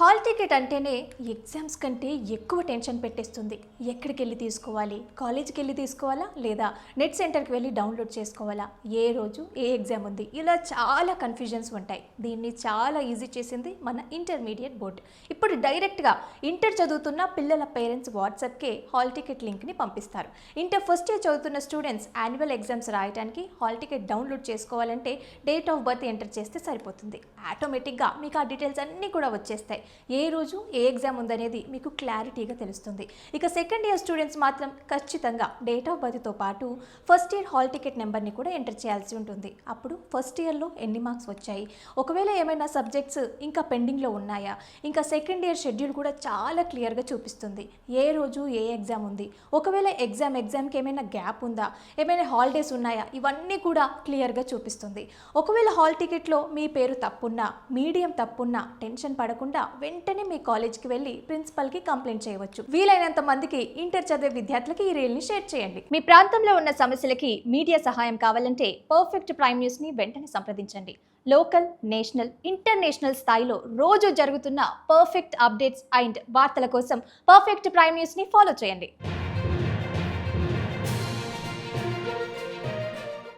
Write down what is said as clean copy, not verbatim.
Hall ticket అంటేనే exams కంటే ఎక్కువ టెన్షన్ పెట్టేస్తుంది. ఎక్కడికి వెళ్ళి తీసుకోవాలి, కాలేజీకి వెళ్ళి తీసుకోవాలా లేదా నెట్ సెంటర్కి వెళ్ళి డౌన్లోడ్ చేసుకోవాలా, ఏ రోజు ఏ ఎగ్జామ్ ఉంది, ఇలా చాలా కన్ఫ్యూజన్స్ ఉంటాయి. దీన్ని చాలా ఈజీ చేసింది మన ఇంటర్మీడియట్ బోర్డ్. ఇప్పుడు డైరెక్ట్గా ఇంటర్ చదువుతున్న పిల్లల పేరెంట్స్ వాట్సాప్కే హాల్ టికెట్ లింక్ని పంపిస్తారు. ఇంటర్ ఫస్ట్ ఇయర్ చదువుతున్న స్టూడెంట్స్ యాన్యువల్ ఎగ్జామ్స్ రాయడానికి హాల్ టికెట్ డౌన్లోడ్ చేసుకోవాలంటే డేట్ ఆఫ్ బర్త్ ఎంటర్ చేస్తే సరిపోతుంది. ఆటోమేటిక్గా మీకు ఆ డీటెయిల్స్ అన్నీ కూడా వచ్చేస్తాయి. ఏ రోజు ఏ ఎగ్జామ్ ఉందనేది మీకు క్లారిటీగా తెలుస్తుంది. ఇక సెకండ్ ఇయర్ స్టూడెంట్స్ మాత్రం ఖచ్చితంగా డేట్ ఆఫ్ బర్త్తో పాటు ఫస్ట్ ఇయర్ హాల్ టికెట్ నెంబర్ని కూడా ఎంటర్ చేయాల్సి ఉంటుంది. అప్పుడు ఫస్ట్ ఇయర్లో ఎన్ని మార్క్స్ వచ్చాయి, ఒకవేళ ఏమైనా సబ్జెక్ట్స్ ఇంకా పెండింగ్లో ఉన్నాయా, ఇంకా సెకండ్ ఇయర్ షెడ్యూల్ కూడా చాలా క్లియర్గా చూపిస్తుంది. ఏ రోజు ఏ ఎగ్జామ్ ఉంది, ఒకవేళ ఎగ్జామ్కి ఏమైనా గ్యాప్ ఉందా, ఏమైనా హాలిడేస్ ఉన్నాయా, ఇవన్నీ కూడా క్లియర్గా చూపిస్తుంది. ఒకవేళ హాల్ టికెట్లో మీ పేరు తప్పున్నా, మీడియం తప్పున్నా టెన్షన్ పడకుండా వెంటనే మీ కాలేజ్కి వెళ్ళి ప్రిన్సిపల్కి కంప్లైంట్ చేయవచ్చు. వీలైనంత మందికి ఇంటర్ చదివే విద్యార్థులకి ఈ రీల్ని షేర్ చేయండి. మీ ప్రాంతంలో ఉన్న సమస్యలకి మీడియా సహాయం కావాలంటే పర్ఫెక్ట్ ప్రైమ్ న్యూస్ని వెంటనే సంప్రదించండి. లోకల్, నేషనల్, ఇంటర్నేషనల్ స్థాయిలో రోజు జరుగుతున్న పర్ఫెక్ట్ అప్డేట్స్ అండ్ వార్తల కోసం పర్ఫెక్ట్ ప్రైమ్ న్యూస్ని ఫాలో చేయండి.